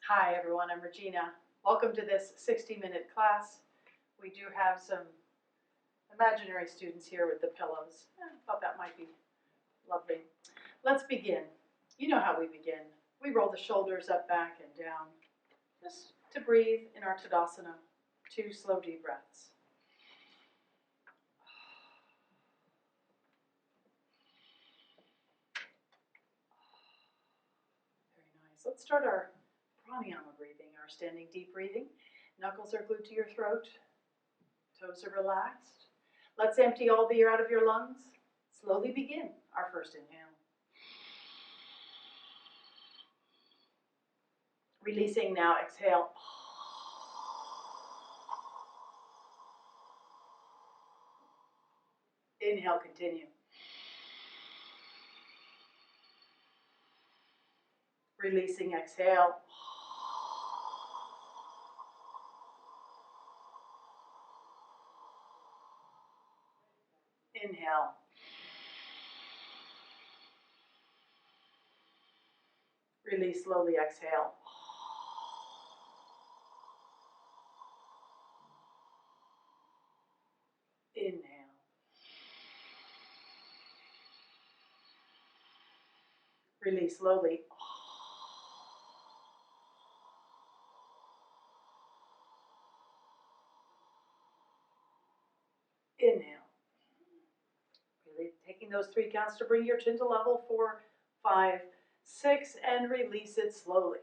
Hi everyone, I'm Regina. Welcome to this 60-minute class. We do have some imaginary students here with the pillows. I thought that might be lovely. Let's begin. You know how we begin. We roll the shoulders up, back, and down, just to breathe in our Tadasana. 2 slow deep breaths. Very nice. Let's start our pranayama breathing, our standing deep breathing. Knuckles are glued to your throat. Toes are relaxed. Let's empty all the air out of your lungs. Slowly begin our first inhale. Releasing now, exhale. Inhale, continue. Releasing, exhale. Inhale. Release slowly, exhale. Inhale. Release slowly. Inhale. Really taking those 3 counts to bring your chin to level. 4, 5, 6, and release it slowly.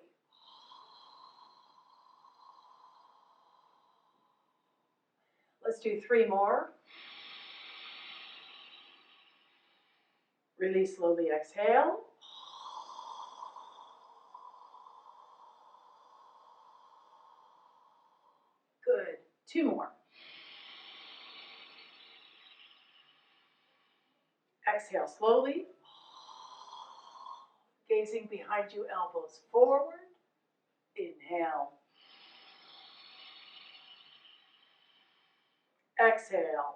Let's do 3 more. Release slowly, exhale. Good. 2 more. Exhale slowly. Gazing behind you, elbows forward. Inhale. Exhale.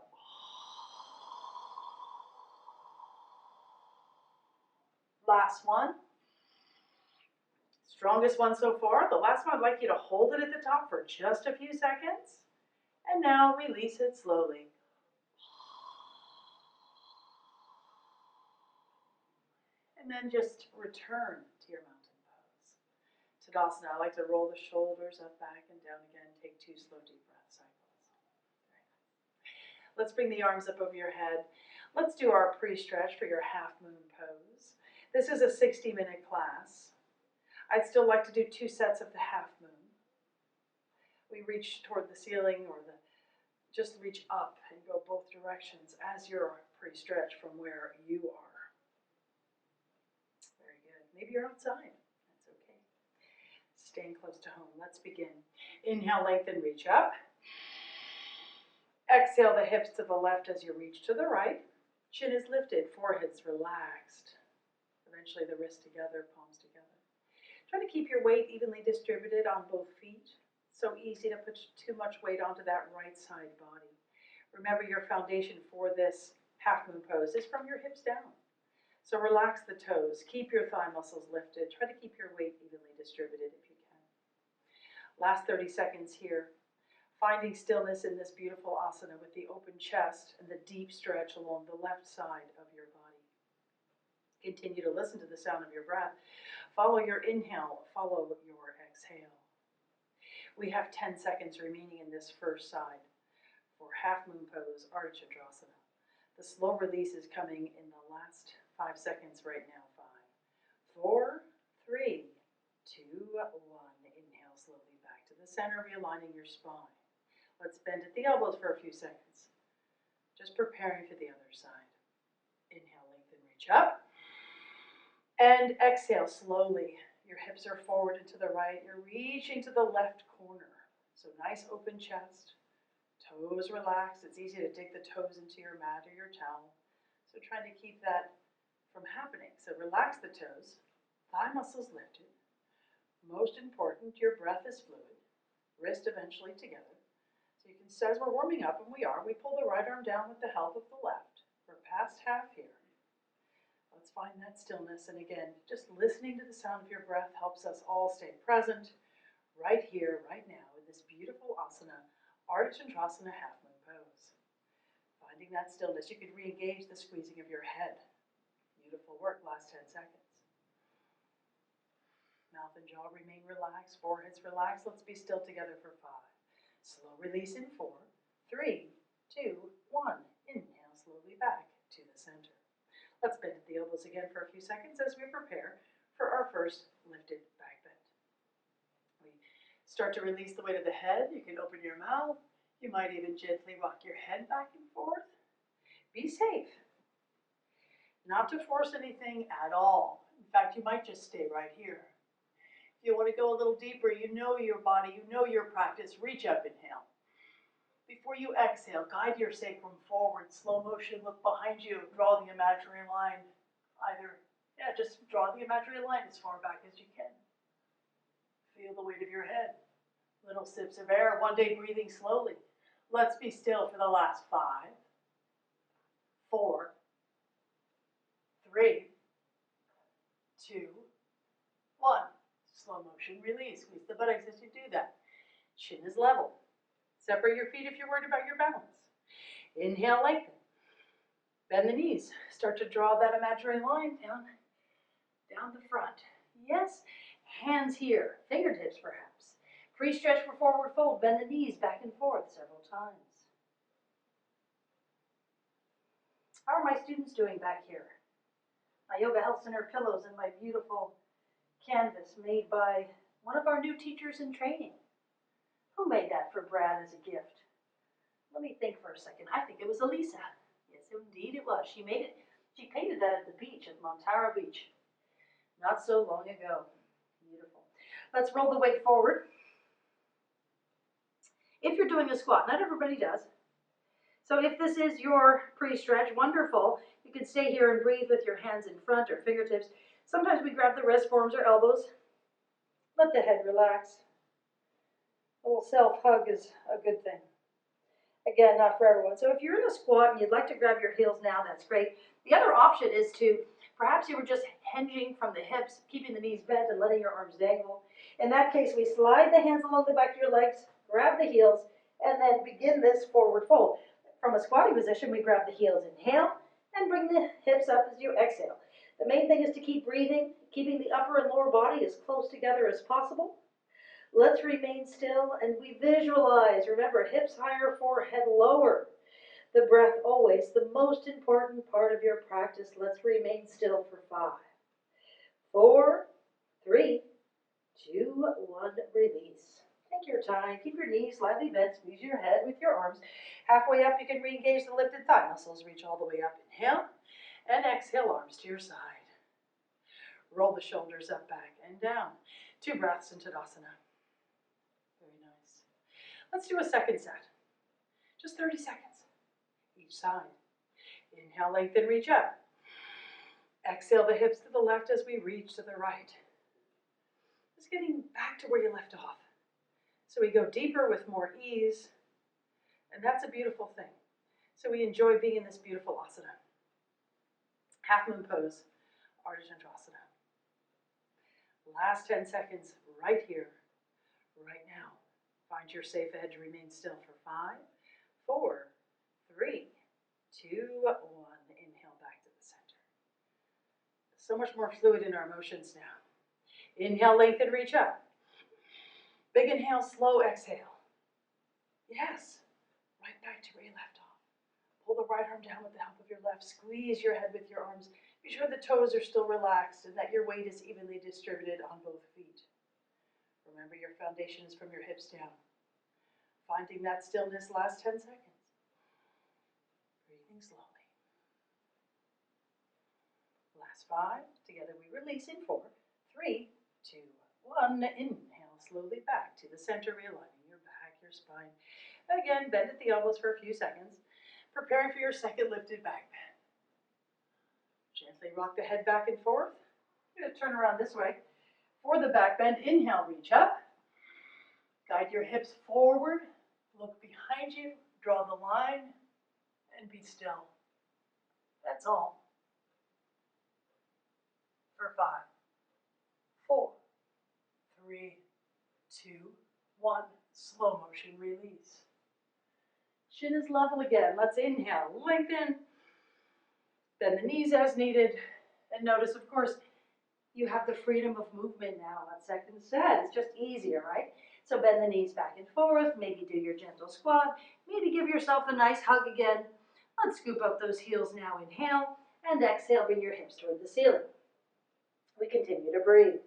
Last one. Strongest one so far. The last one, I'd like you to hold it at the top for just a few seconds. And now release it slowly. And then just return to your mountain pose. Tadasana, I like to roll the shoulders up, back, and down again. Take 2 slow deep breath cycles. Let's bring the arms up over your head. Let's do our pre-stretch for your half moon pose. This is a 60-minute class. I'd still like to do 2 sets of the half moon. We reach toward the ceiling or just reach up and go both directions as your pre-stretch from where you are. Very good. Maybe you're outside. That's okay. Staying close to home. Let's begin. Inhale, lengthen, reach up. Exhale the hips to the left as you reach to the right. Chin is lifted, forehead's relaxed. Eventually the wrists together, palms together. Try to keep your weight evenly distributed on both feet. So easy to put too much weight onto that right side body. Remember, your foundation for this half moon pose is from your hips down. So relax the toes, keep your thigh muscles lifted. Try to keep your weight evenly distributed if you can. Last 30 seconds here. Finding stillness in this beautiful asana with the open chest and the deep stretch along the left side of your body. Continue to listen to the sound of your breath. Follow your inhale, follow your exhale. We have 10 seconds remaining in this first side for half moon pose, Ardha Chandrasana. The slow release is coming in the last 5 seconds right now. 5, 4, 3, 2, 1. Inhale slowly back to the center, realigning your spine. Let's bend at the elbows for a few seconds. Just preparing for the other side. Inhale, lengthen, reach up. And exhale slowly. Your hips are forward and to the right. You're reaching to the left corner. So nice open chest. Toes relaxed. It's easy to dig the toes into your mat or your towel. So trying to keep that from happening. So relax the toes. Thigh muscles lifted. Most important, your breath is fluid. Wrist eventually together. So you can, as we're warming up, and we pull the right arm down with the help of the left. We're past half here. Let's find that stillness. And again, just listening to the sound of your breath helps us all stay present. right here, right now, in this beautiful asana, Ardha Chandrasana half moon pose. Finding that stillness, you can re-engage the squeezing of your head. Beautiful work, last 10 seconds. Mouth and jaw remain relaxed, foreheads relaxed. Let's be still together for 5. Slow release in 4, 3, 2, 1. Inhale slowly back to the center. Let's bend at the elbows again for a few seconds as we prepare for our first lifted back bend. We start to release the weight of the head. You can open your mouth. You might even gently rock your head back and forth. Be safe. Not to force anything at all. In fact, you might just stay right here. If you want to go a little deeper, you know your body, you know your practice, reach up, inhale. Before you exhale, guide your sacrum forward, slow motion, look behind you, draw the imaginary line. Just draw the imaginary line as far back as you can. Feel the weight of your head. Little sips of air, one day breathing slowly. Let's be still for the last 5, 4, 3, 2, 1. Slow motion release. Squeeze the buttocks as you do that. Chin is level. Separate your feet if you're worried about your balance. Inhale, lengthen. Bend the knees. Start to draw that imaginary line down the front. Yes, hands here. Fingertips perhaps. Pre-stretch for forward fold. Bend the knees back and forth several times. How are my students doing back here? My Yoga Health Center pillows and my beautiful canvas made by one of our new teachers in training. Who made that for Brad as a gift? Let me think for a second. I think it was Elisa. Yes, indeed it was. She made it. She painted that at the beach, at Montara Beach, not so long ago. Beautiful. Let's roll the weight forward. If you're doing a squat, not everybody does. So if this is your pre-stretch, wonderful. You can stay here and breathe with your hands in front or fingertips. Sometimes we grab the wrist, forearms, or elbows. Let the head relax. A little self-hug is a good thing. Again, not for everyone. So if you're in a squat and you'd like to grab your heels now, that's great. The other option is to, perhaps you were just hinging from the hips, keeping the knees bent and letting your arms dangle. In that case, we slide the hands along the back of your legs, grab the heels, and then begin this forward fold. From a squatting position, we grab the heels, inhale, and bring the hips up as you exhale. The main thing is to keep breathing, keeping the upper and lower body as close together as possible. Let's remain still and we visualize. Remember, hips higher, forehead lower. The breath always the most important part of your practice. Let's remain still for 5, 4, 3, 2, 1. Release. Take your time. Keep your knees slightly bent. Squeeze your head with your arms. Halfway up, you can re-engage the lifted thigh muscles. Reach all the way up. Inhale and exhale, arms to your side. Roll the shoulders up, back, and down. 2 breaths into Tadasana. Very nice. Let's do a second set. Just 30 seconds each side. Inhale, lengthen, reach up. Exhale the hips to the left as we reach to the right. Just getting back to where you left off. So we go deeper with more ease, and that's a beautiful thing. So we enjoy being in this beautiful asana. Half moon pose, Ardha Chandrasana. Last 10 seconds right here, right now. Find your safe edge, remain still for 5, 4, 3, 2, 1. Inhale back to the center. So much more fluid in our motions now. Inhale, lengthen, reach up. Big inhale, slow exhale. Yes, right back to where you left off. Pull the right arm down with the help of your left. Squeeze your head with your arms. Be sure the toes are still relaxed and that your weight is evenly distributed on both feet. Remember, your foundation is from your hips down. Finding that stillness, last 10 seconds. Breathing slowly. Last 5. Together we release in 4, 3, 2, 1. Inhale slowly back to the center, realigning your back, your spine. Again, bend at the elbows for a few seconds. Preparing for your second lifted back bend. Gently rock the head back and forth. You're going to turn around this way. For the back bend, inhale, reach up. Guide your hips forward. Look behind you. Draw the line. And be still. That's all. For 5, 4, 3, 2, 1. Slow motion release. Chin is level again. Let's inhale, lengthen. Bend the knees as needed. And notice, of course, you have the freedom of movement now on second set. It's just easier, right? So bend the knees back and forth. Maybe do your gentle squat. Maybe give yourself a nice hug again. Let's scoop up those heels now. Inhale and exhale. Bring your hips toward the ceiling. We continue to breathe.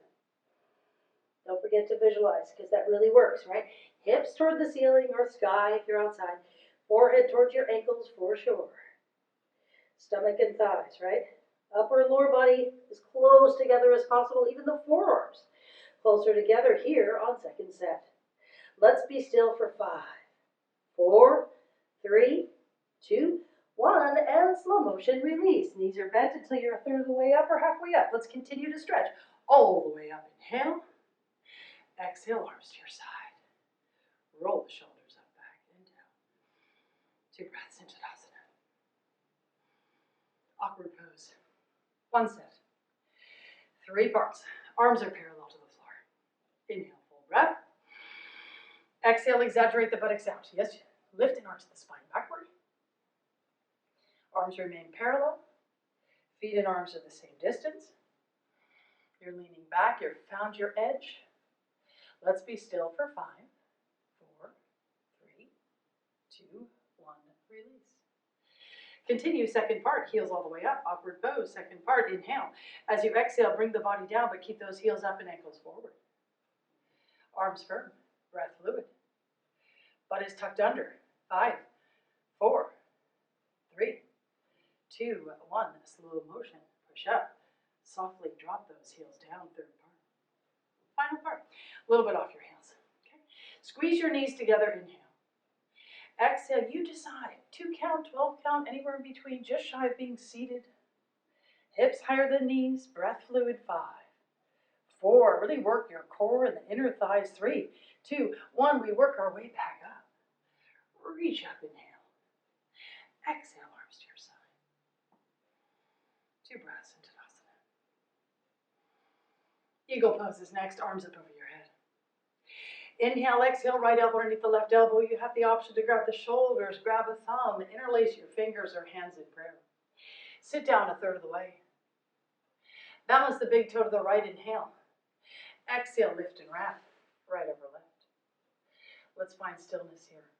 Don't forget to visualize because that really works, right? Hips toward the ceiling or sky if you're outside. Forehead towards your ankles for sure. Stomach and thighs, right? Upper and lower body as close together as possible, even the forearms closer together here on second set. Let's be still for 5, 4, 3, 2, 1, and slow motion release. Knees are bent until you're a third of the way up or halfway up. Let's continue to stretch all the way up. Inhale. Exhale, arms to your side. Roll the shoulders up, back, and down. 2 breaths into Tadasana. Awkward pose. 1 set. 3 parts. Arms are parallel to the floor. Inhale, full breath. Exhale, exaggerate the buttocks out. Yes, lift and arch the spine backward. Arms remain parallel. Feet and arms are the same distance. You're leaning back. You've found your edge. Let's be still for 5, 4, 3, 2, 1, release. Continue second part, heels all the way up, awkward pose, second part, inhale. As you exhale, bring the body down, but keep those heels up and ankles forward. Arms firm, breath fluid. Butt is tucked under, 5, 4, 3, 2, 1, slow motion, push up. Softly drop those heels down, third part. Final part, a little bit off your heels. Okay. Squeeze your knees together, inhale. Exhale, you decide, 2 count, 12 count, anywhere in between, just shy of being seated. Hips higher than knees, breath fluid, 5, 4, really work your core and the inner thighs, 3, 2, 1, we work our way back up. Reach up, inhale. Exhale, arms to your side. 2 breaths into Tadasana. Eagle pose is next, arms up over your head. Inhale, exhale, right elbow underneath the left elbow. You have the option to grab the shoulders, grab a thumb, interlace your fingers or hands in prayer. Sit down a third of the way. Balance the big toe to the right, inhale. Exhale, lift and wrap, right over left. Let's find stillness here.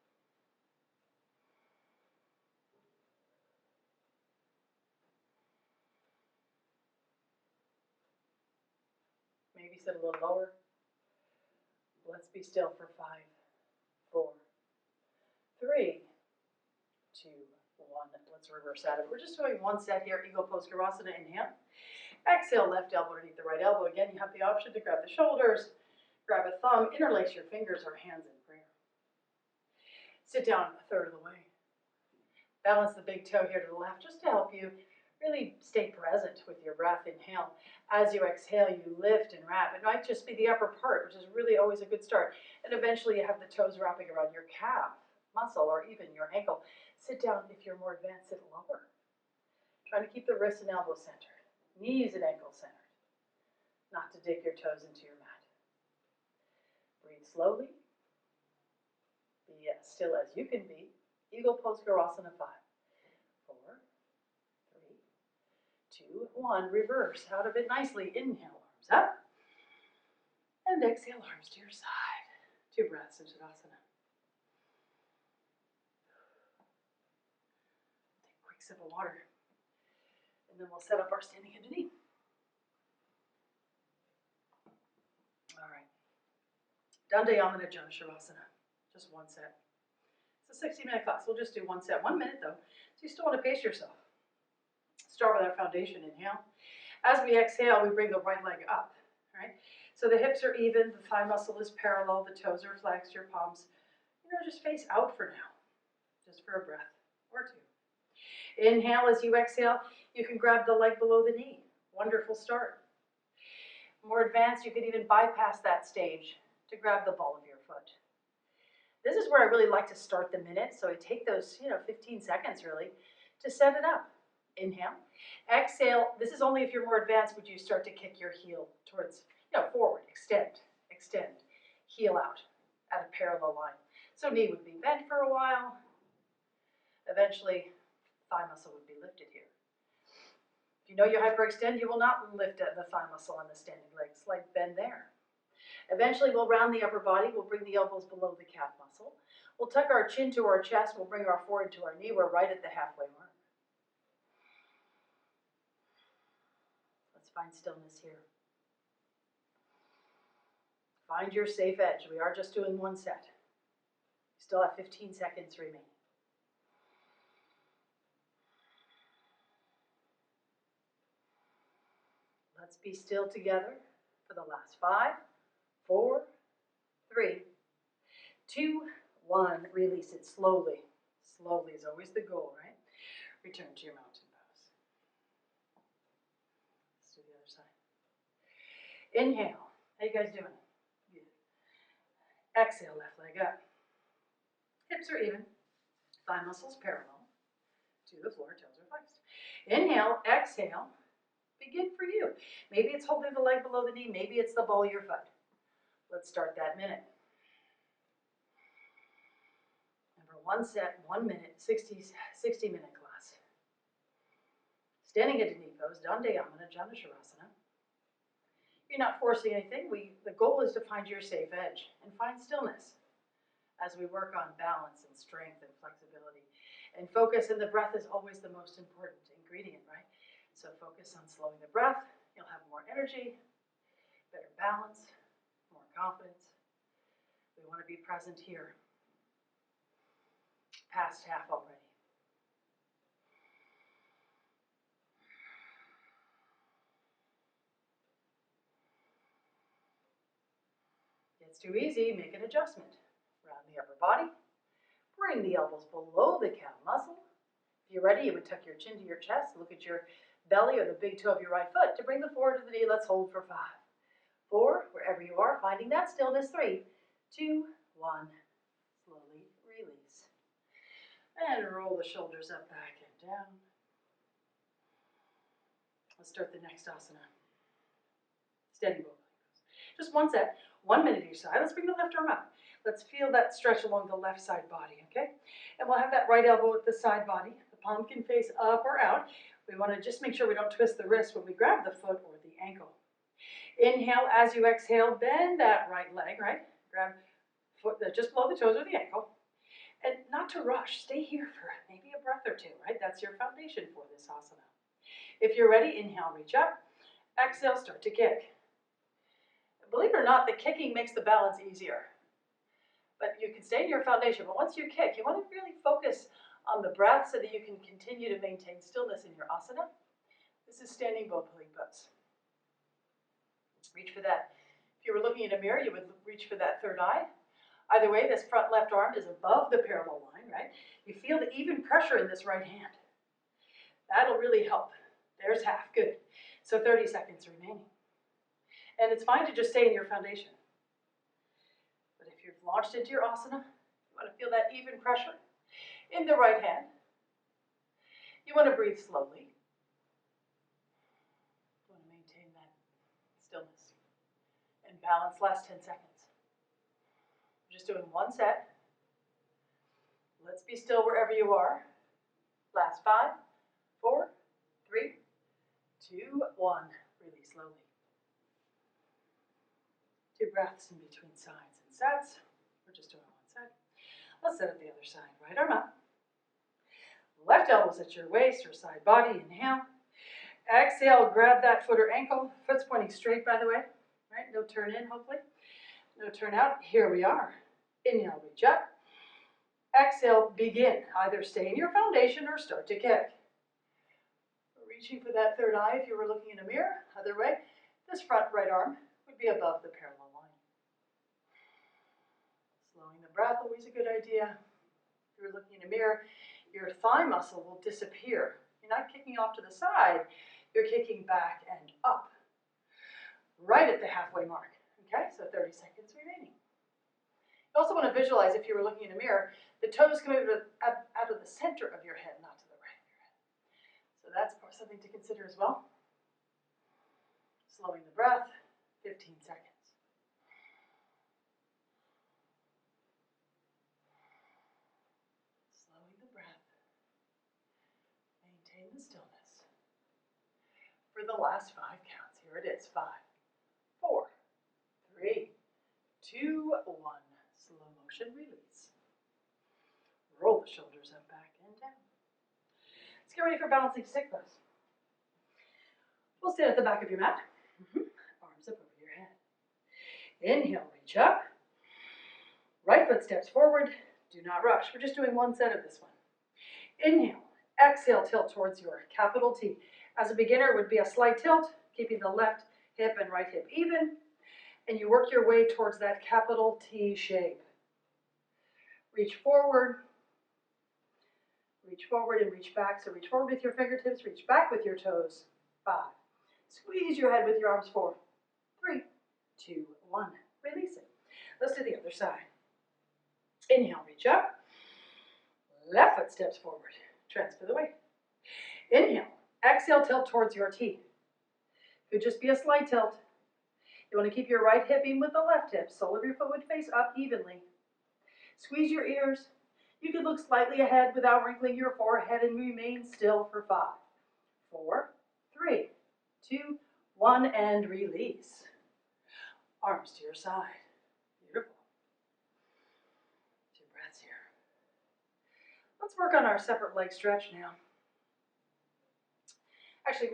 Maybe sit a little lower. Let's be still for 5, 4, 3, 2, 1. Let's reverse out of it. We're just doing 1 set here. Eagle pose, Virasana, inhale. Exhale, left elbow underneath the right elbow. Again, you have the option to grab the shoulders, grab a thumb, interlace your fingers or hands in prayer. Sit down a third of the way. Balance the big toe here to the left just to help you really stay present with your breath. Inhale. As you exhale, you lift and wrap. It might just be the upper part, which is really always a good start. And eventually you have the toes wrapping around your calf muscle or even your ankle. Sit down if you're more advanced, sit lower. Trying to keep the wrists and elbows centered, knees and ankles centered. Not to dig your toes into your mat. Breathe slowly. Be as still as you can be. Eagle pose, Virasana, 5, 4, 3, 2, 1. Reverse out of it nicely. Inhale, arms up. And exhale, arms to your side. 2 breaths into Tadasana. Take a quick sip of water. And then we'll set up our standing hinge knee. All right. Dandayamana Jana Shavasana. Just 1 set. It's a 60-minute class. We'll just do 1 set. 1 minute though. So you still want to pace yourself. Start with our foundation. Inhale. As we exhale, we bring the right leg up. Right? So the hips are even, the thigh muscle is parallel, the toes are flexed, your palms, just face out for now. Just for a breath or 2. Inhale as you exhale, you can grab the leg below the knee. Wonderful start. More advanced, you could even bypass that stage to grab the ball of your foot. This is where I really like to start the minute, so I take those, 15 seconds really to set it up. Inhale. Exhale. This is only if you're more advanced would you start to kick your heel towards, forward. Extend, extend. heel out at a parallel line. So knee would be bent for a while. Eventually, thigh muscle would be lifted here. If you know you hyperextend, you will not lift the thigh muscle on the standing leg. Slight bend there. Eventually, we'll round the upper body. We'll bring the elbows below the calf muscle. We'll tuck our chin to our chest. We'll bring our forehead to our knee. We're right at the halfway mark. Let's find stillness here. Find your safe edge. We are just doing one set. You still have 15 seconds remaining. Let's be still together for the last 5, 4, 3, 2, 1. Release it slowly. Slowly is always the goal, right? Return to your mountain pose. Let's do the other side. Inhale. How you guys doing? Good. Exhale, left leg up. Hips are even. Thigh muscles parallel to the floor, toes are flexed. Inhale, exhale. Begin for you. Maybe it's holding the leg below the knee. Maybe it's the ball of your foot. Let's start that minute. Remember, one set, 1 minute, 60-minute class. Standing into knee pose, Dandayamana, Janusharasana. You're not forcing anything. The goal is to find your safe edge and find stillness as we work on balance and strength and flexibility. And focus, and the breath is always the most important ingredient, right? So focus on slowing the breath. You'll have more energy, better balance, more confidence. We want to be present here. Past half already. Gets too easy, make an adjustment. Round the upper body. Bring the elbows below the calf muscle. If you're ready, you would tuck your chin to your chest. Look at your belly or the big toe of your right foot to bring the forward to the knee. Let's hold for 5, 4, wherever you are, finding that stillness. 3, 2, 1. Slowly release. And roll the shoulders up, back, and down. Let's start the next asana. Steady both. Just one set, 1 minute each side. Let's bring the left arm up. Let's feel that stretch along the left side body, okay? And we'll have that right elbow at the side body. The palm can face up or out. We want to just make sure we don't twist the wrist when we grab the foot or the ankle. Inhale, as you exhale, bend that right leg, right? Grab foot just below the toes or the ankle. And not to rush, stay here for maybe a breath or 2, right? That's your foundation for this asana. If you're ready, inhale, reach up. Exhale, start to kick. Believe it or not, the kicking makes the balance easier. But you can stay in your foundation, but once you kick, you want to really focus on the breath so that you can continue to maintain stillness in your asana. This is standing bow pulling pose. Reach for that. If you were looking in a mirror, you would reach for that third eye. Either way, this front left arm is above the parallel line, right? You feel the even pressure in this right hand. That'll really help. There's half, good. So 30 seconds remaining. And it's fine to just stay in your foundation. But if you've launched into your asana, you want to feel that even pressure in the right hand. You want to breathe slowly. You want to maintain that stillness and balance. Last 10 seconds. We're just doing one set. Let's be still wherever you are. Last 5, 4, 3, 2, 1. Release slowly. 2 breaths in between sides and sets. We're just doing one set. Let's set up the other side. Right arm up. Left elbows at your waist or side body. Inhale. Exhale, grab that foot or ankle. Foot's pointing straight, by the way. Right? No turn in, hopefully. No turn out. Here we are. Inhale, reach up. Exhale, begin. Either stay in your foundation or start to kick. Reaching for that third eye if you were looking in a mirror. Other way, this front right arm would be above the parallel line. Slowing the breath, always a good idea. If you're looking in a mirror, your thigh muscle will disappear. You're not kicking off to the side, you're kicking back and up. Right at the halfway mark. Okay, so 30 seconds remaining. You also want to visualize, if you were looking in a mirror, the toes come out of the center of your head, not to the right of your head. So that's something to consider as well. Slowing the breath, 15 seconds. for the last 5 counts. Here it is. 5, 4, 3, 2, 1. Slow motion release. Roll the shoulders up, back, and down. Let's get ready for balancing stick pose. We'll stand at the back of your mat. Arms up over your head. Inhale, reach up. Right foot steps forward. Do not rush. We're just doing one set of this one. Inhale. Exhale, tilt towards your capital T. As a beginner, it would be a slight tilt, keeping the left hip and right hip even. And you work your way towards that capital T shape. Reach forward and reach back. So reach forward with your fingertips, reach back with your toes. 5. Squeeze your head with your arms. 4, 3, 2, 1. Release it. Let's do the other side. Inhale, reach up. Left foot steps forward. Transfer the weight. Inhale. Exhale, tilt towards your T. Could just be a slight tilt. You want to keep your right hip even with the left hip. Sole of your foot would face up evenly. Squeeze your ears. You could look slightly ahead without wrinkling your forehead and remain still for 5, 4, 3, 2, 1, and release. Arms to your side. Beautiful. 2 breaths here. Let's work on our separate leg stretch now. Actually,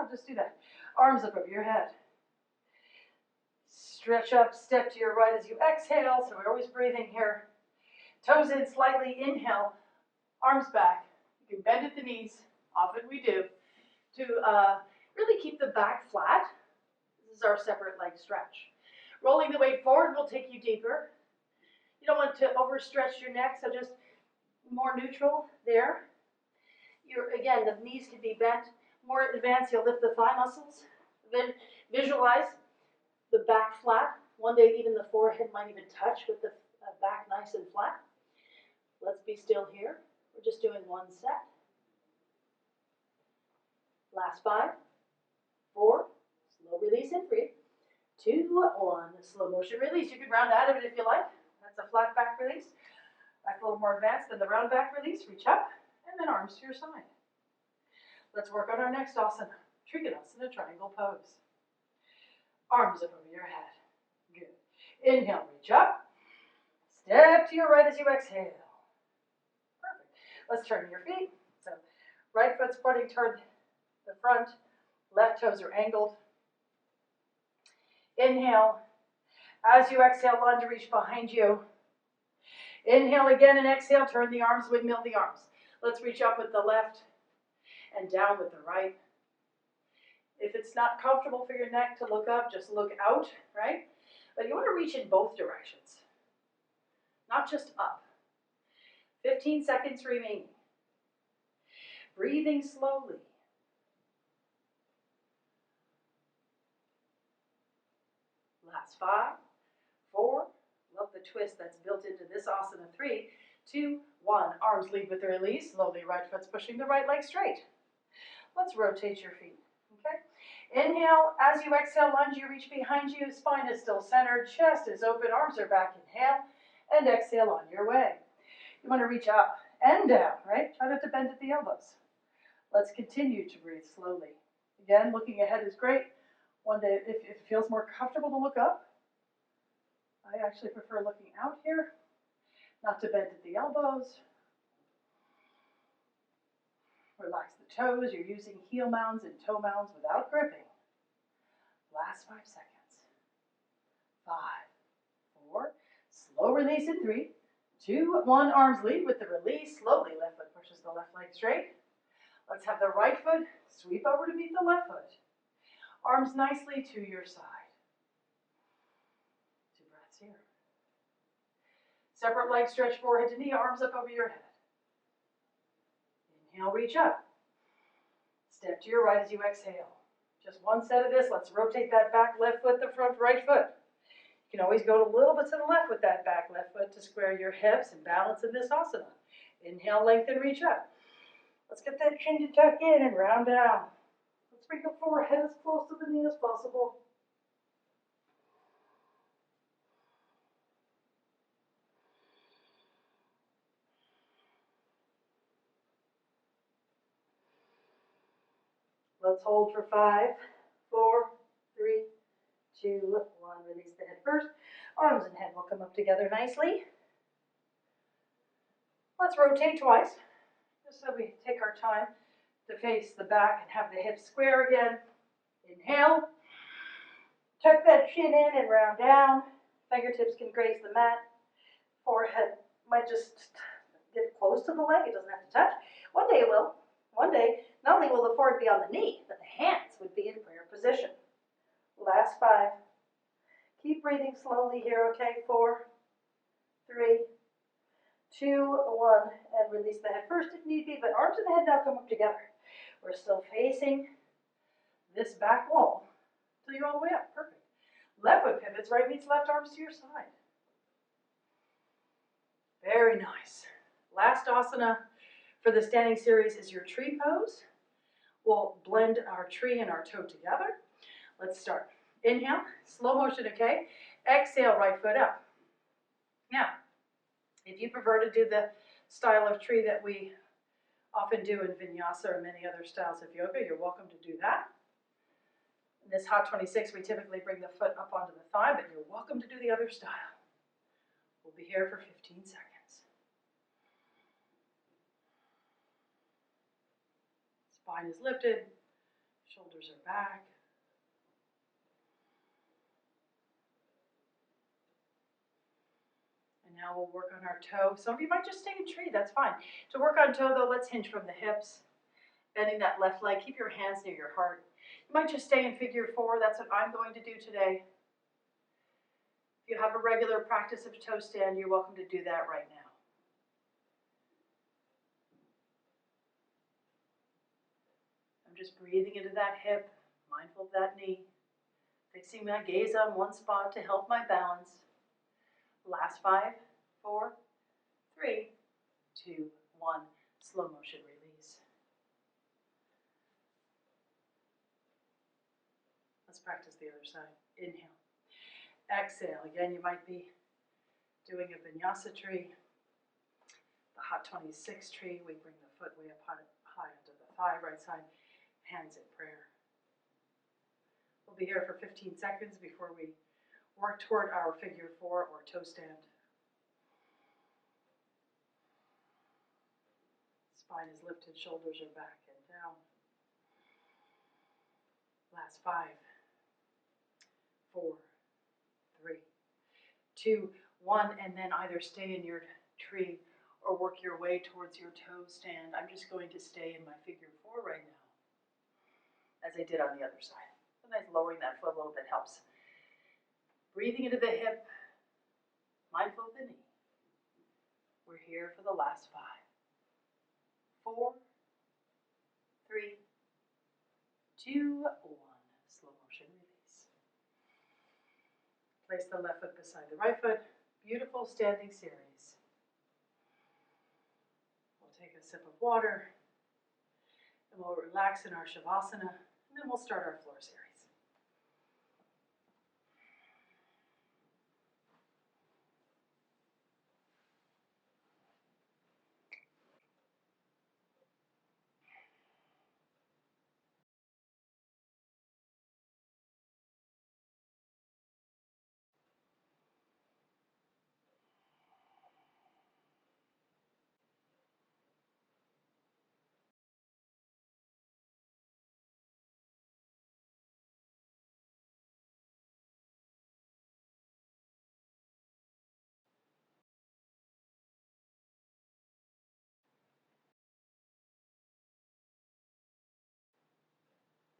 I'll just do that. Arms up over your head. Stretch up, step to your right as you exhale, so we're always breathing here. Toes in slightly, inhale, arms back. You can bend at the knees, often we do, to really keep the back flat. This is our separate leg stretch. Rolling the weight forward will take you deeper. You don't want to overstretch your neck, so just more neutral there. Again, the knees can be bent. More advanced, you'll lift the thigh muscles. Then visualize the back flat. One day even the forehead might even touch with the back nice and flat. Let's be still here. We're just doing one set. Last 5, 4, slow release in 3, 2, 1. Slow motion release. You can round out of it if you like. That's a flat back release. That's a little more advanced than the round back release. Reach up and then arms to your side. Let's work on our next asana, Trikonasana triangle pose. Arms up over your head. Good. Inhale, reach up. Step to your right as you exhale. Perfect. Let's turn your feet. So right foot's pointing toward the front. Left toes are angled. Inhale. As you exhale, lunge, reach behind you. Inhale again and exhale, turn the arms, windmill the arms. Let's reach up with the left and down with the right. If it's not comfortable for your neck to look up, just look out, right? But you want to reach in both directions, not just up. 15 seconds remaining. Breathing slowly. Last 5, 4, love the twist that's built into this asana. 3, 2, 1. Arms lead with the release. Slowly, right foot's pushing the right leg straight. Let's rotate your feet, okay? Inhale, as you exhale, lunge, you reach behind you. Spine is still centered, chest is open, arms are back. Inhale, and exhale on your way. You want to reach up and down, right? Try not to bend at the elbows. Let's continue to breathe slowly. Again, looking ahead is great. One day, if it feels more comfortable to look up, I actually prefer looking out here, not to bend at the elbows. Relax the toes. You're using heel mounds and toe mounds without gripping. Last 5 seconds. 5, 4, slow release in 3, 2, 1. Arms lead with the release. Slowly, left foot pushes the left leg straight. Let's have the right foot sweep over to meet the left foot. Arms nicely to your side. 2 breaths here. Separate leg stretch, forehead to knee, arms up over your head. Inhale, reach up. Step to your right as you exhale. Just one set of this. Let's rotate that back left foot, the front right foot. You can always go a little bit to the left with that back left foot to square your hips and balance in this asana. Inhale, lengthen, reach up. Let's get that chin to tuck in and round down. Let's bring the forehead as close to the knee as possible. Let's hold for 5, 4, 3, 2, 1. Release the head first. Arms and head will come up together nicely. Let's rotate twice, just so we take our time to face the back and have the hips square again. Inhale. Tuck that chin in and round down. Fingertips can graze the mat. Forehead might just get close to the leg. It doesn't have to touch. One day it will. One day, not only will the forehead be on the knee, but the hands would be in prayer position. Last 5. Keep breathing slowly here, okay? 4, 3, 2, 1. And release the head first if need be, but arms and head now come up together. We're still facing this back wall till you're all the way up. Perfect. Left foot pivots, right meets left, arms to your side. Very nice. Last asana for the standing series is your tree pose. We'll blend our tree and our toe together. Let's start. Inhale, slow motion, okay? Exhale, right foot up. Now, if you prefer to do the style of tree that we often do in vinyasa or many other styles of yoga, you're welcome to do that. In this Hot 26, we typically bring the foot up onto the thigh, but you're welcome to do the other style. We'll be here for 15 seconds. Spine is lifted, shoulders are back. And now we'll work on our toe. Some of you might just stay in tree, that's fine. To work on toe though, let's hinge from the hips, bending that left leg. Keep your hands near your heart. You might just stay in figure 4. That's what I'm going to do today. If you have a regular practice of toe stand, you're welcome to do that right now. I'm just breathing into that hip, mindful of that knee, fixing my gaze on one spot to help my balance. Last 5, 4, 3, 2, 1. Slow motion release. Let's practice the other side. Inhale. Exhale. Again, you might be doing a vinyasa tree. The Hot 26 tree, we bring the foot way up high onto the thigh, right side, hands in prayer. We'll be here for 15 seconds before we work toward our figure 4 or toe stand. Spine is lifted, shoulders are back and down. Last 5, 4, 3, 2, 1, and then either stay in your tree or work your way towards your toe stand. I'm just going to stay in my figure 4 right now, as I did on the other side. Sometimes lowering that foot a little bit helps. Breathing into the hip, mindful of the knee. We're here for the last 5, 4, 3, 2, 1. Slow motion release. Place the left foot beside the right foot. Beautiful standing series. We'll take a sip of water, and we'll relax in our Shavasana, and then we'll start our floor series.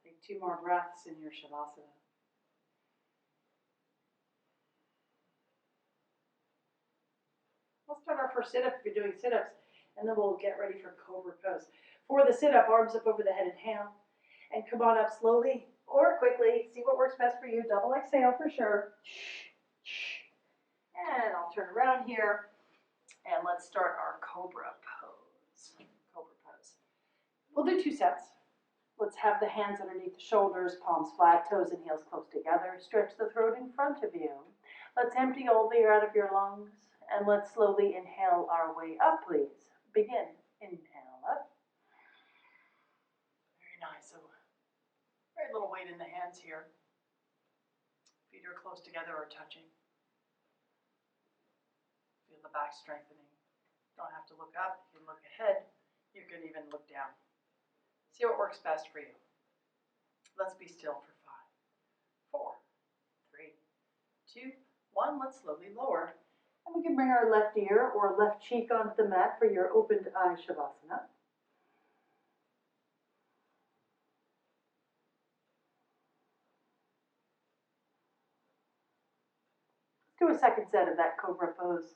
Take 2 more breaths in your Shavasana. We'll start our first sit-up if you're doing sit-ups, and then we'll get ready for Cobra pose. For the sit-up, arms up over the head, inhale, and come on up slowly or quickly. See what works best for you. Double exhale for sure. And I'll turn around here, and let's start our Cobra pose. Cobra pose. We'll do 2 sets. Let's have the hands underneath the shoulders, palms flat, toes and heels close together. Stretch the throat in front of you. Let's empty all the air out of your lungs, and let's slowly inhale our way up, please. Begin. Inhale up. Very nice. So weight in the hands here. Feet are close together or touching. Feel the back strengthening. Don't have to look up. You can look ahead. You can even look down. See what works best for you. Let's be still for 5, 4, 3, 2, 1. Let's slowly lower. And we can bring our left ear or left cheek onto the mat for your opened eye Shavasana. Let's do a second set of that Cobra pose.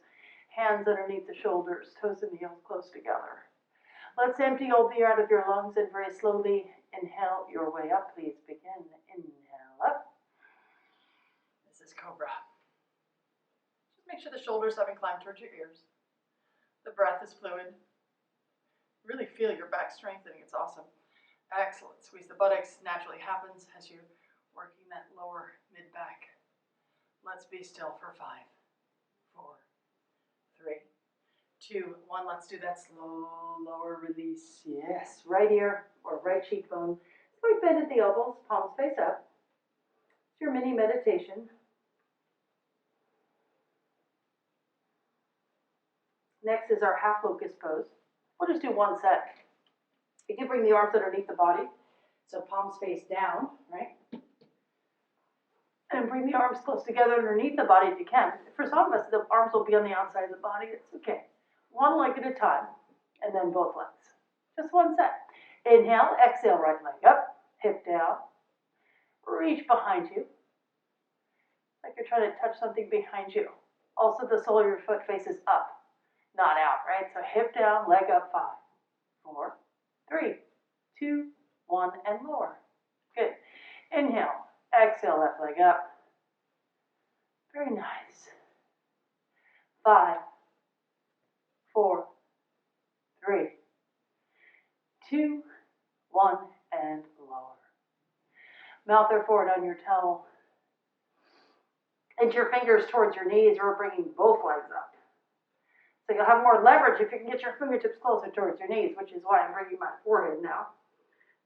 Hands underneath the shoulders, toes and heels close together. Let's empty all the air out of your lungs and very slowly inhale your way up. Please begin. Inhale up. This is Cobra. Just make sure the shoulders haven't climbed towards your ears. The breath is fluid. Really feel your back strengthening. It's awesome. Excellent. Squeeze the buttocks. Naturally happens as you're working that lower mid-back. Let's be still for 5, 4, 3, 2, 1. Let's do that slow lower release. Yes. Right ear or right cheekbone. Slight bend at the elbows. Palms face up. It's your mini meditation. Next is our half locust pose. We'll just do one set. You can bring the arms underneath the body. So palms face down, right? And bring the arms close together underneath the body if you can. For some of us, the arms will be on the outside of the body. It's okay. One leg at a time, and then both legs. Just one set. Inhale, exhale, right leg up, hip down. Reach behind you. Like you're trying to touch something behind you. Also, the sole of your foot faces up, not out, right? So hip down, leg up, 5, 4, 3, 2, 1, and lower. Good. Inhale. Exhale, left leg up. Very nice. 5, 4, 3, 2, 1, and lower. Mouth or forward on your towel. Inch your fingers towards your knees. We're bringing both legs up. So you'll have more leverage if you can get your fingertips closer towards your knees, which is why I'm bringing my forehead now.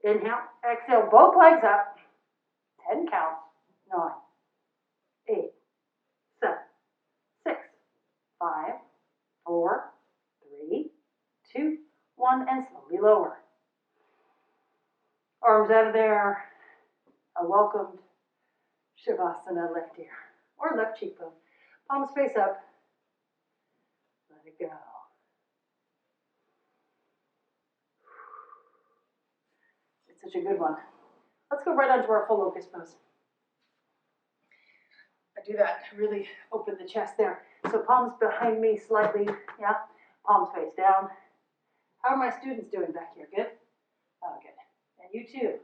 Inhale, exhale, both legs up. 10 counts. 9, 8, 7, 6, 5, 4, 3, 2, 1, and slowly lower. Arms out of there. A welcomed Shavasana left ear or left cheekbone. Palms face up. Let it go. It's such a good one. Let's go right onto our full locust pose. I do that, really open the chest there. So palms behind me slightly, yeah? Palms face down. How are my students doing back here? Good? Oh, good. And you too.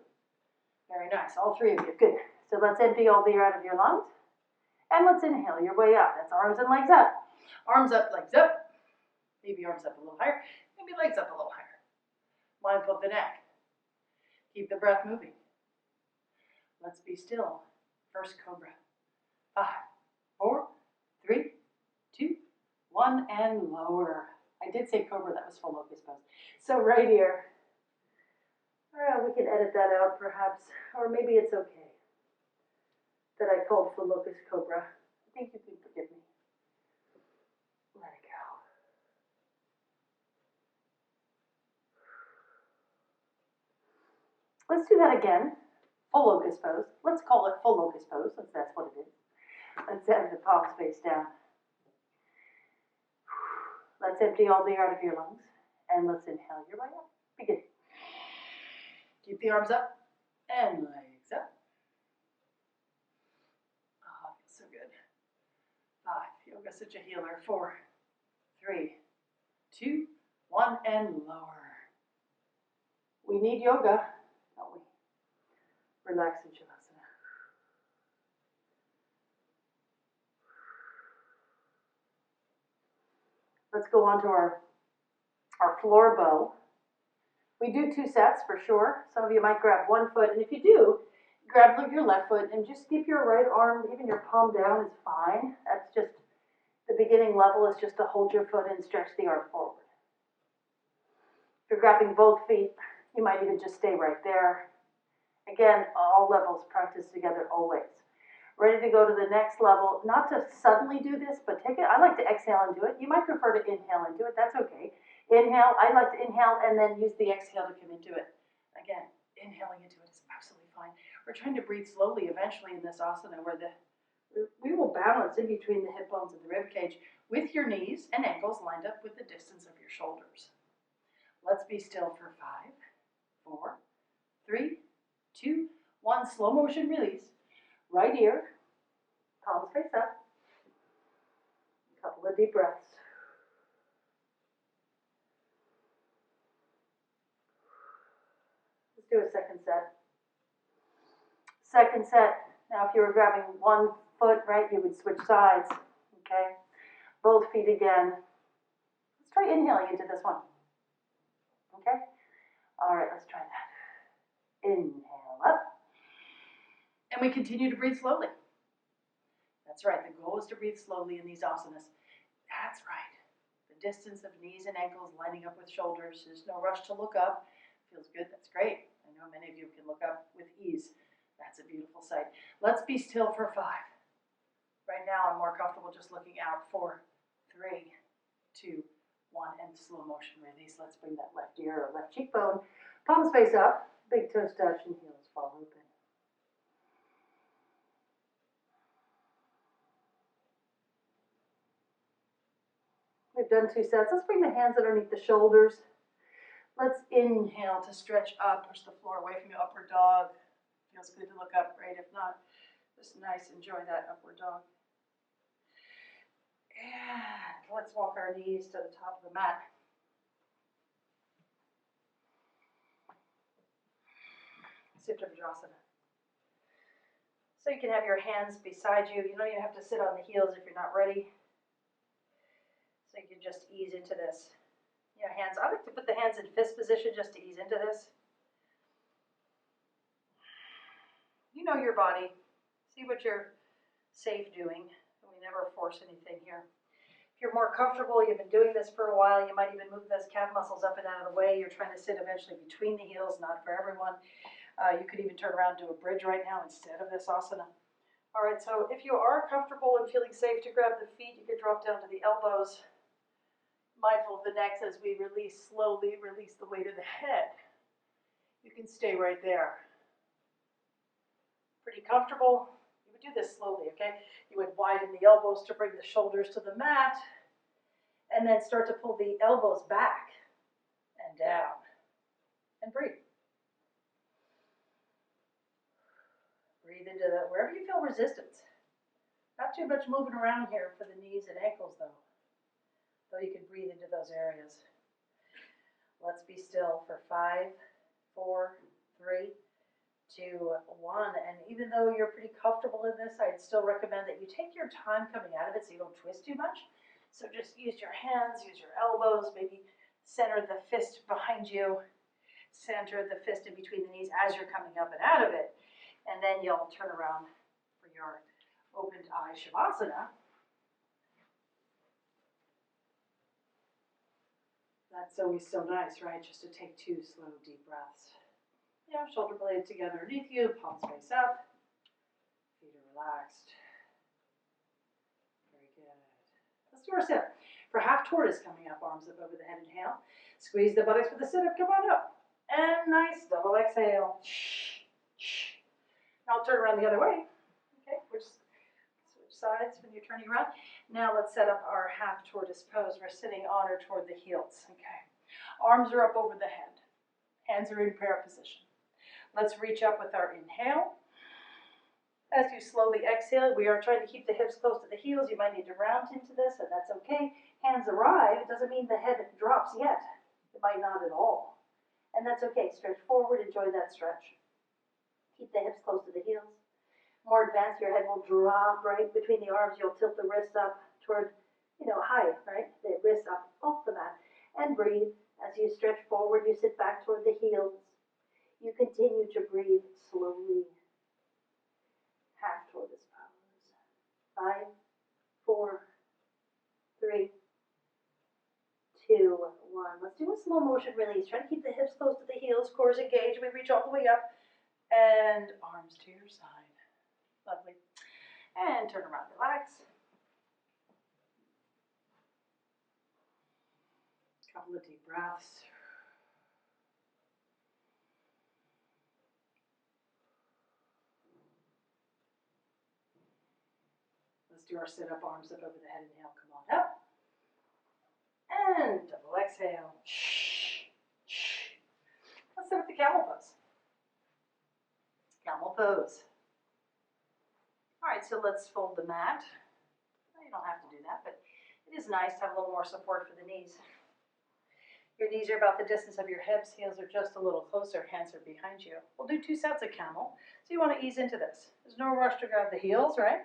Very nice. All 3 of you. Good. So let's empty all the air out of your lungs. And let's inhale your way up. That's arms and legs up. Arms up, legs up. Maybe arms up a little higher. Maybe legs up a little higher. Mindful of the neck. Keep the breath moving. Let's be still. First Cobra. 5, 4, 3, 2, 1, and lower. I did say Cobra, that was full locust pose. So right here. All right, we can edit that out perhaps, or maybe it's okay that I called full locust Cobra. I think you can forgive me. Let it go. Let's do that again. Full locust pose. Let's call it full locust pose, since that's what it is. Let's have the palms face down. Let's empty all the air out of your lungs. And let's inhale your way up. Begin. Keep the arms up and legs up. Oh, feels so good. 5, yoga's such a healer. 4, 3, 2, 1, and lower. We need yoga, don't we? Relax in Shavasana. Let's go on to our floor bow. We do 2 sets for sure. Some of you might grab one foot, and if you do, grab your left foot and just keep your right arm, even your palm down is fine. That's just the beginning level, is just to hold your foot and stretch the arm forward. If you're grabbing both feet, you might even just stay right there Again, all levels practice together always. Ready to go to the next level, not to suddenly do this, but take it, I like to exhale and do it. You might prefer to inhale and do it, that's okay. Inhale, I like to inhale and then use the exhale to come into it. Again, inhaling into it is absolutely fine. We're trying to breathe slowly eventually in this asana where we will balance in between the hip bones and the rib cage with your knees and ankles lined up with the distance of your shoulders. Let's be still for 5, 4, 3, 2, 1. Slow motion release. Right ear, palms face up. A couple of deep breaths. Let's do a second set. Second set. Now if you were grabbing one foot, right, you would switch sides. Okay? Both feet again. Let's try inhaling into this one. Okay? All right, let's try that. Inhale up. And we continue to breathe slowly. That's right, the goal is to breathe slowly in these asanas. That's right. The distance of knees and ankles lining up with shoulders. There's no rush to look up. Feels good, that's great. I know many of you can look up with ease. That's a beautiful sight. Let's be still for 5. Right now I'm more comfortable just looking out. 4, 3, 2, 1, and slow motion release. Let's bring that left ear or left cheekbone. Palms face up, big toes touch and heels fall open. We've done 2 sets. Let's bring the hands underneath the shoulders. Let's inhale to stretch up, push the floor away from you, upward dog. Feels good to look up, great. If not, just nice, enjoy that upward dog. And let's walk our knees to the top of the mat. Supta Vajrasana. So you can have your hands beside you. You don't even have to sit on the heels if you're not ready. So you can just ease into this. You know, hands. I like to put the hands in fist position just to ease into this. You know your body. See what you're safe doing. We never force anything here. If you're more comfortable, you've been doing this for a while, you might even move those calf muscles up and out of the way. You're trying to sit eventually between the heels, not for everyone. You could even turn around to a bridge right now instead of this asana. All right, so if you are comfortable and feeling safe to grab the feet, you can drop down to the elbows. Mindful of the neck as we release slowly, release the weight of the head. You can stay right there. Pretty comfortable. You would do this slowly, okay? You would widen the elbows to bring the shoulders to the mat, and then start to pull the elbows back and down, and breathe. Breathe into that, wherever you feel resistance. Not too much moving around here for the knees and ankles, though you can breathe into those areas. Let's be still for 5, 4, 3, 2, 1. And even though you're pretty comfortable in this, I'd still recommend that you take your time coming out of it so you don't twist too much. So just use your hands, use your elbows, maybe center the fist behind you, center the fist in between the knees as you're coming up and out of it. And then you'll turn around for your opened eye Shavasana. That's always so nice, right? Just to take 2 slow, deep breaths. Yeah, shoulder blades together underneath you, palms face up, feet are relaxed. Very good. Let's do our sit. For half tortoise coming up, arms up over the head, inhale. Squeeze the buttocks for the sit-up, come on up. And nice, double exhale. Now I'll turn around the other way. Okay, switch sides when you're turning around. Now let's set up our half tortoise pose. We're sitting on or toward the heels. Okay, arms are up over the head. Hands are in prayer position. Let's reach up with our inhale. As you slowly exhale, we are trying to keep the hips close to the heels. You might need to round into this, and that's okay. Hands arrive. It doesn't mean the head drops yet. It might not at all. And that's okay. Stretch forward. Enjoy that stretch. Keep the hips close to the heels. More advanced, your head will drop right between the arms. You'll tilt the wrists up toward, high, right? The wrists up off the mat. And breathe. As you stretch forward, you sit back toward the heels. You continue to breathe slowly. Half tortoise pose. 5, 4, 3, 2, 1. Let's do a slow motion release. Try to keep the hips close to the heels, core is engaged. We reach all the way up And arms to your side. Lovely. And turn around, relax. Couple of deep breaths. Let's do our sit-up, arms up over the head. Inhale, come on up. And double exhale. Let's sit up the camel pose. Camel pose. All right, so let's fold the mat. Well, you don't have to do that, but it is nice to have a little more support for the knees. Your knees are about the distance of your hips. Heels are just a little closer. Hands are behind you. We'll do 2 sets of camel. So you want to ease into this. There's no rush to grab the heels, right?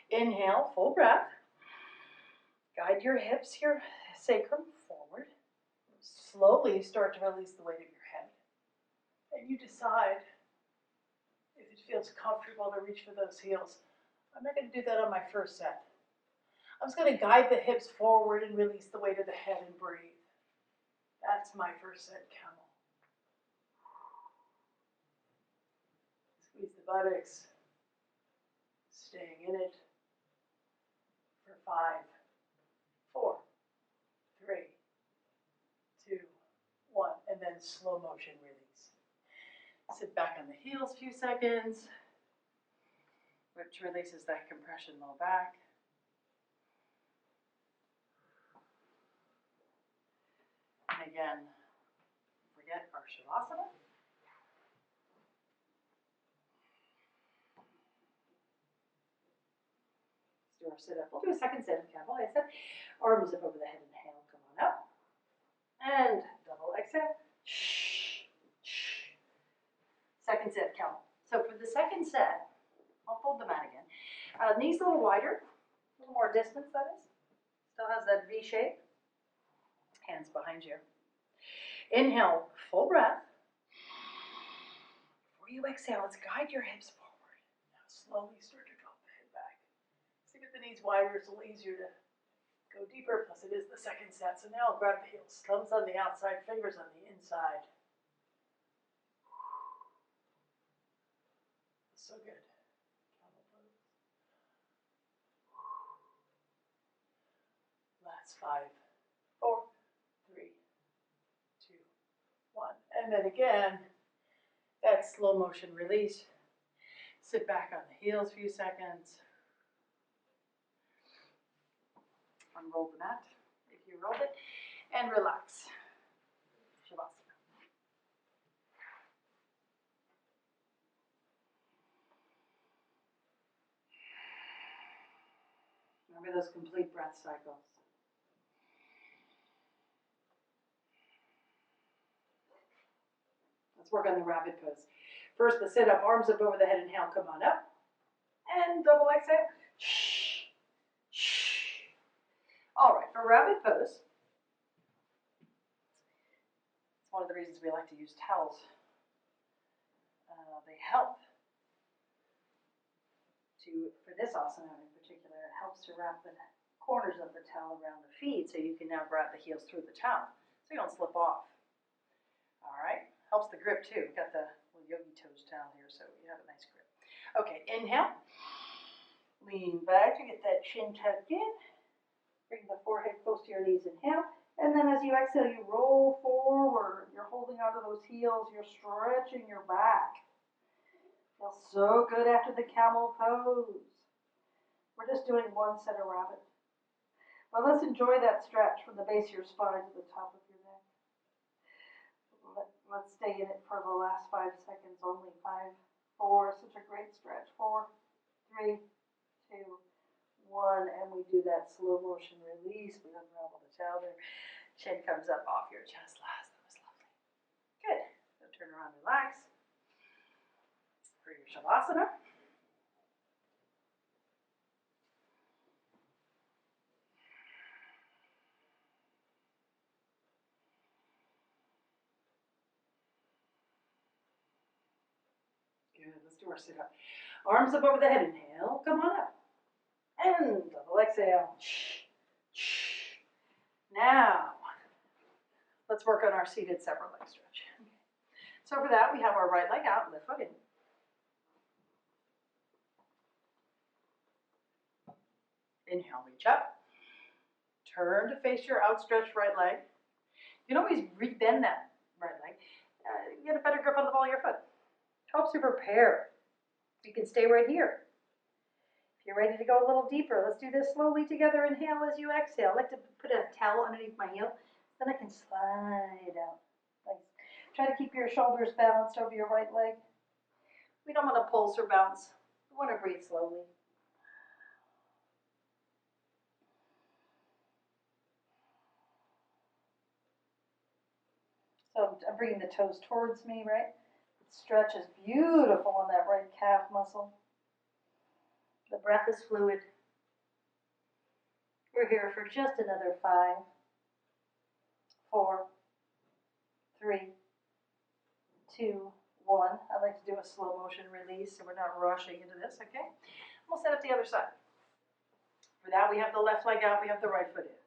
Inhale, full breath. Guide your hips, your sacrum forward. Slowly start to release the weight of your head. And you decide if it feels comfortable to reach for those heels. I'm not going to do that on my first set. I'm just going to guide the hips forward and release the weight of the head and breathe. That's my first set, camel. Squeeze the buttocks. Staying in it for 5, 4, 3, 2, 1, and then slow motion release. Sit back on the heels a few seconds, which releases that compression low back. And again, forget our Shavasana. Let's do our sit-up. We'll do a second set of camel. I said arms up over the head. Inhale, come on up. And double exhale. Second set of camel. So for the second set, I'll fold the mat again. Knees a little wider, a little more distance, that is. Still has that V shape. Hands behind you. Inhale, full breath. Before you exhale, let's guide your hips forward. Now slowly start to drop the head back. See, with the knees wider, it's a little easier to go deeper, plus it is the second set. So now I'll grab the heels. Thumbs on the outside, fingers on the inside. So good. Camel pose. Last 5, 4, 3, 2, 1. And then again, that slow motion release. Sit back on the heels a few seconds. Unroll the mat if you rolled it. And relax. Shavasana. Remember those complete breath cycles. Let's work on the rabbit pose. First, the sit-up, arms up over the head. Inhale, come on up. And double exhale. All right, for rabbit pose, it's one of the reasons we like to use towels. They help for this asana in particular, it helps to wrap the corners of the towel around the feet so you can now grab the heels through the towel so you don't slip off. All right, helps the grip too. We've got the little yogi toes towel here so you have a nice grip. Okay, inhale, lean back to get that chin tucked in. Bring the forehead close to your knees, inhale. And then as you exhale, you roll forward. You're holding onto those heels. You're stretching your back. Feels so good after the camel pose. We're just doing 1 set of rabbit. But let's enjoy that stretch from the base of your spine to the top of your neck. Let's stay in it for the last 5 seconds only. 5, 4, such a great stretch. 4, 3, 2, 1, and we do that slow motion release. We unravel the towel there. Chin comes up off your chest last. That was lovely. Good. So turn around, relax. For your Shavasana. Good. Let's do our sit-up. Arms up over the head. Inhale. Come on up. And double exhale. Now, let's work on our seated separate leg stretch. So for that, we have our right leg out, left foot in. Inhale, reach up. Turn to face your outstretched right leg. You can always re-bend that right leg. Get a better grip on the ball of your foot. Helps you prepare. You can stay right here. If you're ready to go a little deeper, let's do this slowly together. Inhale as you exhale. I like to put a towel underneath my heel. Then I can slide out. Try to keep your shoulders balanced over your right leg. We don't want to pulse or bounce. We want to breathe slowly. So I'm bringing the toes towards me, right? The stretch is beautiful on that right calf muscle. The breath is fluid. We're here for just another 5, 4, 3, 2, 1. I like to do a slow motion release so we're not rushing into this, okay? We'll set up the other side. For that, we have the left leg out, we have the right foot in.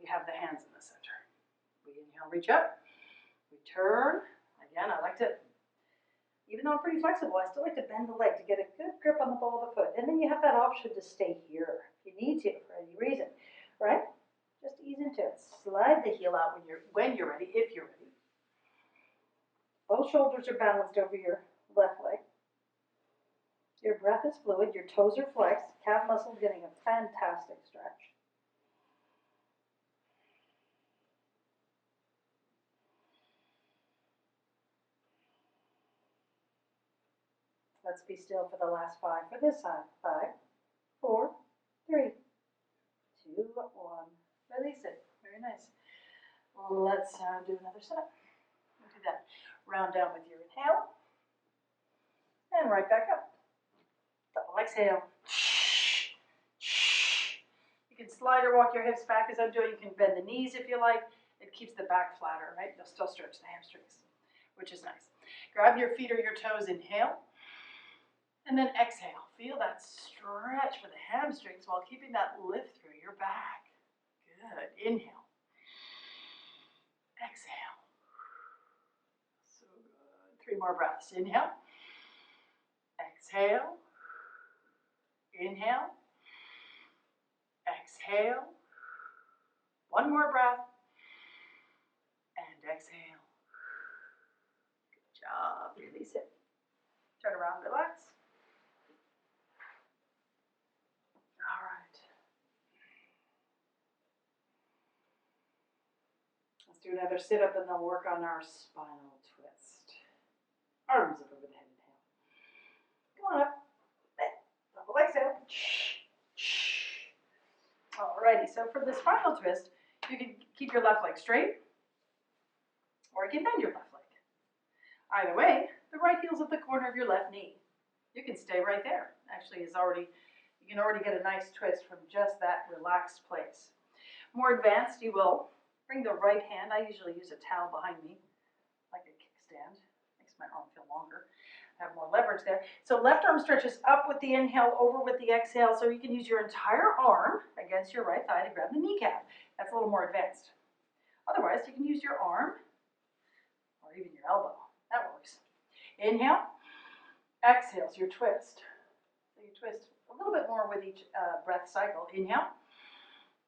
We have the hands in the center. We inhale, reach up. We turn. Again, I like to, even though I'm pretty flexible, I still like to bend the leg to get a good grip on the ball of the foot. And then you have that option to stay here if you need to for any reason, right? Just ease into it. Slide the heel out when you're ready, if you're ready. Both shoulders are balanced over your left leg. Your breath is fluid, your toes are flexed, calf muscle getting a fantastic stretch. Let's be still for the last 5 for this side. 5, 4, 3, 2, 1. Release it. Very nice. Let's do another set. We'll do that. Round down with your inhale. And right back up. Double exhale. You can slide or walk your hips back as I'm doing. You can bend the knees if you like. It keeps the back flatter, right? You'll still stretch the hamstrings, which is nice. Grab your feet or your toes. Inhale. And then exhale. Feel that stretch for the hamstrings while keeping that lift through your back. Good. Inhale. Exhale. So good. 3 more breaths. Inhale. Exhale. Inhale. Exhale. 1 more breath. And exhale. Good job. Release it. Turn around, relax. All right. Let's do another sit-up and then work on our spinal twist. Arms up over the head. Inhale. Come on up. Double exhale. Alrighty, so for the spinal twist, you can keep your left leg straight, or you can bend your left leg. Either way, the right heel's at the corner of your left knee. You can stay right there. Actually, you can already get a nice twist from just that relaxed place. More advanced, you will bring the right hand. I usually use a towel behind me, like a kickstand. Makes my arm feel longer. Have more leverage there. So left arm stretches up with the inhale, over with the exhale. So you can use your entire arm against your right thigh to grab the kneecap. That's a little more advanced. Otherwise, you can use your arm or even your elbow. That works. Inhale. Exhale is your twist. So you twist a little bit more with each breath cycle. Inhale.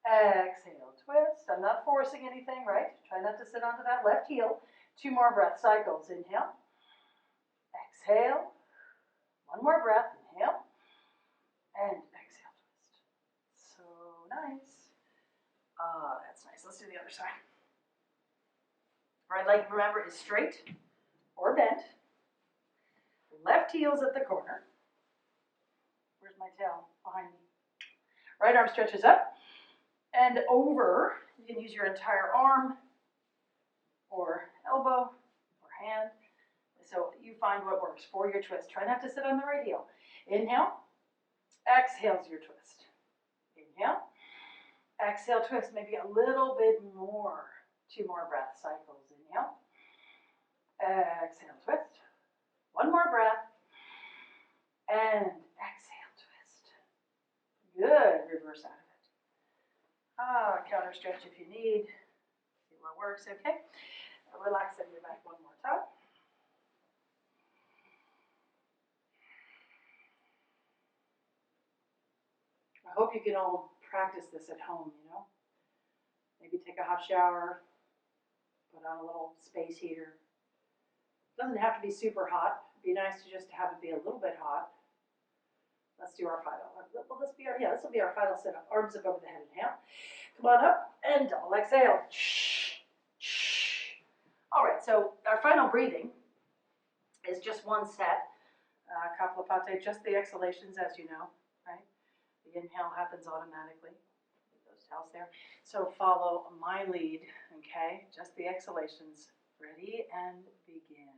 Exhale. Twist. I'm not forcing anything, right? Try not to sit onto that left heel. 2 more breath cycles. Inhale. Exhale. 1 more breath. Inhale. And exhale, twist. So nice. That's nice. Let's do the other side. Right leg, remember, is straight or bent. Left heel's at the corner. Where's my tail? Behind me. Right arm stretches up and over. You can use your entire arm or elbow or hand. So you find what works for your twist. Try not to sit on the right heel. Inhale. Exhale's your twist. Inhale. Exhale, twist. Maybe a little bit more. 2 more breath cycles. Inhale. Exhale, twist. 1 more breath. And exhale, twist. Good. Reverse out of it. Counter stretch if you need. See what works, okay? Relax in your back 1 more time. hope you can all practice this at home, you know? Maybe take a hot shower, put on a little space heater. It doesn't have to be super hot. It'd be nice to just have it be a little bit hot. Let's do our final. This will be our final set up. Arms up over the head. Inhale. Come on up and double exhale. All right, so our final breathing is just one set. Kapalabhati, just the exhalations, as you know, right? The inhale happens automatically. Those towels there. So follow my lead, okay? Just the exhalations. Ready and begin.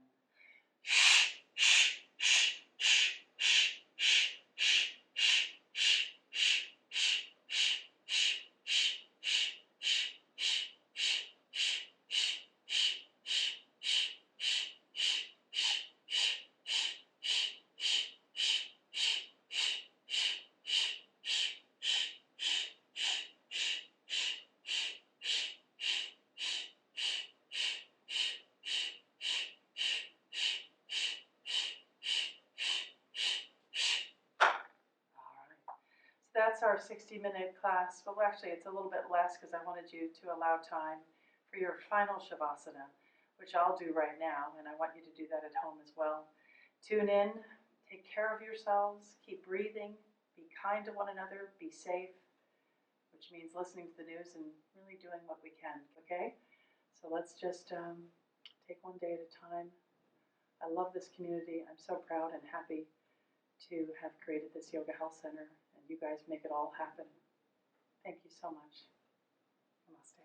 That's our 60-minute class. Well, actually, it's a little bit less because I wanted you to allow time for your final Shavasana, which I'll do right now, and I want you to do that at home as well. Tune in, take care of yourselves, keep breathing, be kind to one another, be safe, which means listening to the news and really doing what we can, okay? So let's just take one day at a time. I love this community. I'm so proud and happy to have created this Yoga Health Center. You guys make it all happen. Thank you so much. Namaste.